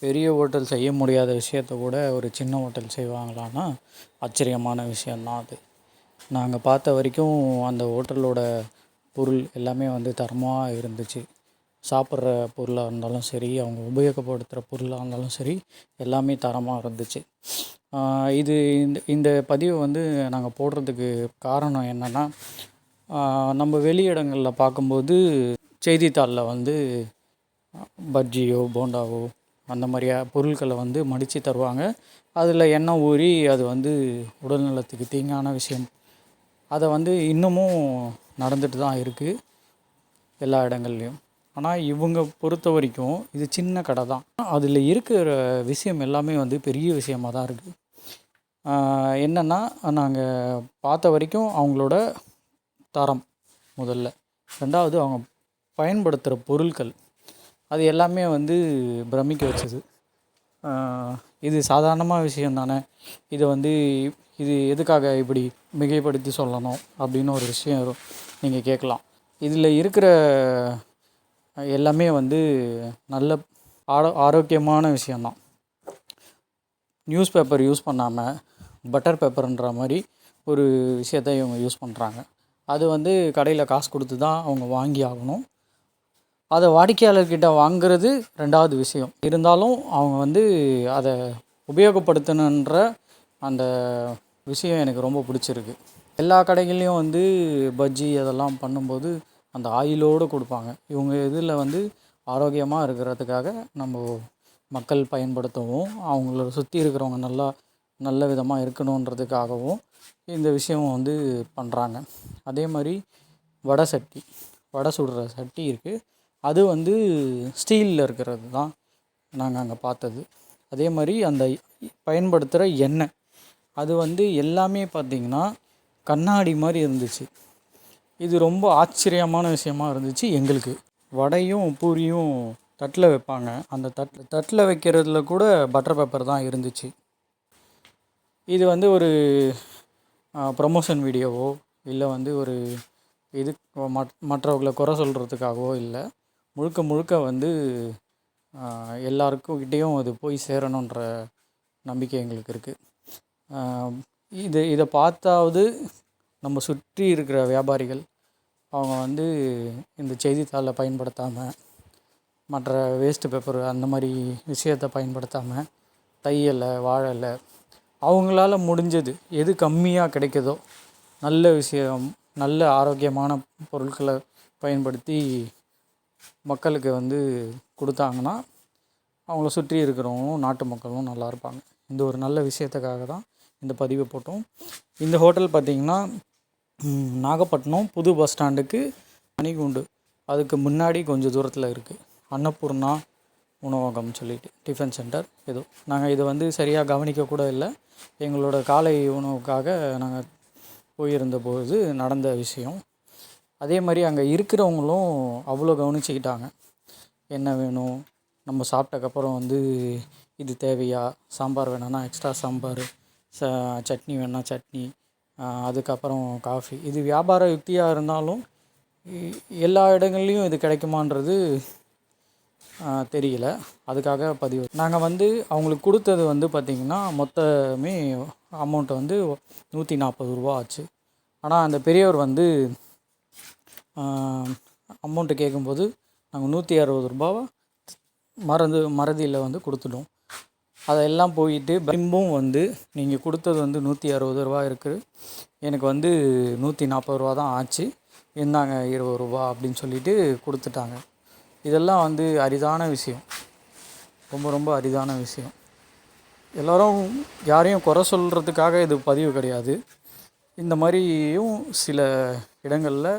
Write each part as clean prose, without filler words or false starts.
பெரிய ஹோட்டல் செய்ய முடியாத விஷயத்த கூட ஒரு சின்ன ஹோட்டல் செய்வாங்களான்னா ஆச்சரியமான விஷயந்தான் அது. நாங்கள் பார்த்த வரைக்கும் அந்த ஹோட்டலோட பொருள் எல்லாமே வந்து தரமாக இருந்துச்சு. சாப்பிட்ற பொருளாக இருந்தாலும் சரி, அவங்க உபயோகப்படுத்துகிற பொருளாக இருந்தாலும் சரி, எல்லாமே தரமாக இருந்துச்சு. இது இந்த இந்த பதிவை வந்து நாங்கள் போடுறதுக்கு காரணம் என்னென்னா, நம்ம வெளி இடங்களில் பார்க்கும்போது செய்தித்தாளில் வந்து பஜ்ஜியோ போண்டாவோ அந்த மாதிரியா பொருட்களை வந்து மடித்து தருவாங்க. அதில் எண்ணெய் ஊறி அது வந்து உடல் நலத்துக்கு தீங்கான விஷயம். அதை வந்து இன்னமும் நடந்துட்டு தான் இருக்குது எல்லா இடங்கள்லையும். ஆனால் இவங்க பொறுத்த வரைக்கும் இது சின்ன கடை தான். அதில் இருக்கிற விஷயம் எல்லாமே வந்து பெரிய விஷயமாக தான் இருக்குது. என்னென்னா, நாங்கள் பார்த்த வரைக்கும் அவங்களோட தரம் முதல்ல, ரெண்டாவது அவங்க பயன்படுத்துகிற பொருட்கள், அது எல்லாமே வந்து பிரமிக்க வச்சது. இது சாதாரணமாக விஷயம் தானே, இதை வந்து இது எதுக்காக இப்படி மிகைப்படுத்தி சொல்லணும் அப்படின்னு ஒரு விஷயம் நீங்கள் கேட்கலாம். இதில் இருக்கிற எல்லாமே வந்து நல்ல ஆரோக்கியமான விஷயந்தான். நியூஸ் பேப்பர் யூஸ் பண்ணாமல் பட்டர் பேப்பர்ன்ற மாதிரி ஒரு விஷயத்தை இவங்க யூஸ் பண்ணுறாங்க. அது வந்து கடையில் காசு கொடுத்து தான் அவங்க வாங்கி ஆகணும். அதை வாடிக்கையாளர்கிட்ட வாங்கிறது ரெண்டாவது விஷயம். இருந்தாலும் அவங்க வந்து அதை உபயோகப்படுத்தணுன்ற அந்த விஷயம் எனக்கு ரொம்ப பிடிச்சிருக்கு. எல்லா கடைகள்லேயும் வந்து பஜ்ஜி அதெல்லாம் பண்ணும்போது அந்த ஆயிலோடு கொடுப்பாங்க. இவங்க இதில் வந்து ஆரோக்கியமாக இருக்கிறதுக்காக நம்ம மக்கள் பயன்படுத்தவும், அவங்கள சுற்றி இருக்கிறவங்க நல்ல விதமாக இருக்கணுன்றதுக்காகவும் இந்த விஷயம் வந்து பண்ணுறாங்க. அதே மாதிரி வடை சுடுற சட்டி இருக்குது. அது வந்து ஸ்டீலில் இருக்கிறது தான் நாங்கள் அங்கே பார்த்தது. அதே மாதிரி அந்த பயன்படுத்துகிற எண்ணெய், அது வந்து எல்லாமே பார்த்திங்கன்னா கண்ணாடி மாதிரி இருந்துச்சு. இது ரொம்ப ஆச்சரியமான விஷயமா இருந்துச்சு எங்களுக்கு. வடையும் பூரியும் தட்டில் வைப்பாங்க. அந்த தட்டில் வைக்கிறதுல கூட பட்டர் பேப்பர் தான் இருந்துச்சு. இது வந்து ஒரு ப்ரமோஷன் வீடியோவோ இல்லை வந்து ஒரு இது மற்றவர்களை குறை சொல்கிறதுக்காகவோ இல்லை. முழுக்க வந்து எல்லாருக்கிட்டேயும் அது போய் சேரணுன்ற நம்பிக்கை எங்களுக்கு இருக்குது. இதை பார்த்தாவது நம்ம சுற்றி இருக்கிற வியாபாரிகள் அவங்க வந்து இந்த செய்தித்தாளை பயன்படுத்தாமல், மற்ற வேஸ்ட்டு பேப்பர் அந்த மாதிரி விஷயத்தை பயன்படுத்தாமல், தையலை வாழலை, அவங்களால முடிஞ்சது எது கம்மியாக கிடைக்குதோ நல்ல விஷயம், நல்ல ஆரோக்கியமான பொருட்களை பயன்படுத்தி மக்களுக்கு வந்து கொடுத்தாங்கன்னா அவங்கள சுற்றி இருக்கிறவங்களும் நாட்டு மக்களும் நல்லா இருப்பாங்க. இந்த ஒரு நல்ல விஷயத்துக்காக தான் இந்த பதிவை போட்டோம். இந்த ஹோட்டல் பார்த்திங்கன்னா நாகப்பட்டினம் புது பஸ் ஸ்டாண்டுக்கு மணிக்கூண்டு அதுக்கு முன்னாடி கொஞ்சம் தூரத்தில் இருக்குது. அன்னபூர்ணா உணவகம் சொல்லிட்டு டிஃபன் சென்டர். ஏதோ நாங்கள் இதை வந்து சரியாக கவனிக்கக்கூட இல்லை. எங்களோட காலை உணவுக்காக நாங்கள் போயிருந்தபோது நடந்த விஷயம். அதே மாதிரி அங்கே இருக்கிறவங்களும் அவ்வளோ கவனிச்சுக்கிட்டாங்க. என்ன வேணும், நம்ம சாப்பிட்டக்கப்புறம் வந்து இது தேவையா, சாம்பார் வேணும்னா எக்ஸ்ட்ரா சாம்பார், சட்னி வேணும்னா சட்னி, அதுக்கப்புறம் காஃபி. இது வியாபார யுக்தியாக இருந்தாலும் எல்லா இடங்கள்லையும் இது கிடைக்குமான்றது தெரியல. அதுக்காக பதிவு நாங்கள் வந்து அவங்களுக்கு கொடுத்தது வந்து பார்த்திங்கன்னா மொத்தமே அமௌண்ட்டு வந்து 140 ரூபா ஆச்சு. ஆனால் அந்த பெரியவர் வந்து அமௌண்ட்டு கேட்கும்போது நாங்கள் 160 ரூபாவை மறதியில் வந்து கொடுத்துட்டோம். அதெல்லாம் போயிட்டு பிம்பும் வந்து நீங்கள் கொடுத்தது வந்து 160 ரூபா இருக்குது, எனக்கு வந்து 140 ரூபா தான் ஆச்சு, இருந்தாங்க 20 ரூபா அப்படின்னு சொல்லிட்டு கொடுத்துட்டாங்க. இதெல்லாம் வந்து அரிதான விஷயம், ரொம்ப அரிதான விஷயம். எல்லோரும் யாரையும் குறை சொல்கிறதுக்காக இது பதிவு கிடையாது. இந்த மாதிரியும் சில இடங்களில்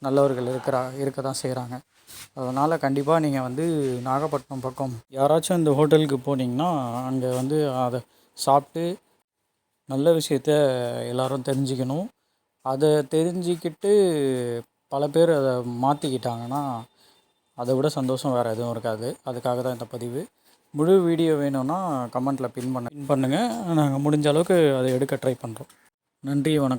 நல்லவர்கள் இருக்க தான் செய்கிறாங்க. அதனால் கண்டிப்பாக நீங்கள் வந்து நாகப்பட்டினம் பக்கம் யாராச்சும் இந்த ஹோட்டலுக்கு போனீங்கன்னா அங்கே வந்து அதை சாப்பிட்டு நல்ல விஷயத்த எல்லோரும் தெரிஞ்சுக்கணும். அதை தெரிஞ்சுக்கிட்டு பல பேர் அதை மாற்றிக்கிட்டாங்கன்னா அதை விட சந்தோஷம் வேறு எதுவும் இருக்காது. அதுக்காக தான் இந்த பதிவு. முழு வீடியோ வேணும்னா கமெண்ட்டில் பின் பண்ணுங்கள். நாங்கள் முடிஞ்ச அளவுக்கு அதை எடுக்க ட்ரை பண்ணுறோம். நன்றி, வணக்கம்.